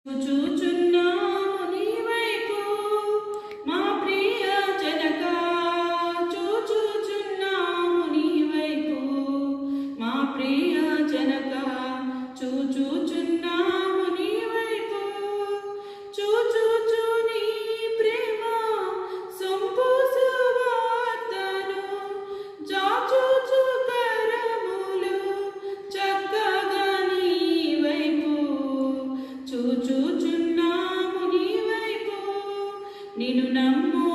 చూచుచున్నాము నీ వైపు మా ప్రియ జనక చూచుచున్నాము నీ వైపు మా ప్రియ జనక చూచుచున్నాము నీ వైపు చూచుచు నీ ప్రేమ సొంపు సువార్తను జాచుచు కరములు చక్కగా నీ వైపు చూచుచున్నాము నీ వైపు నిన్ను నమ్ము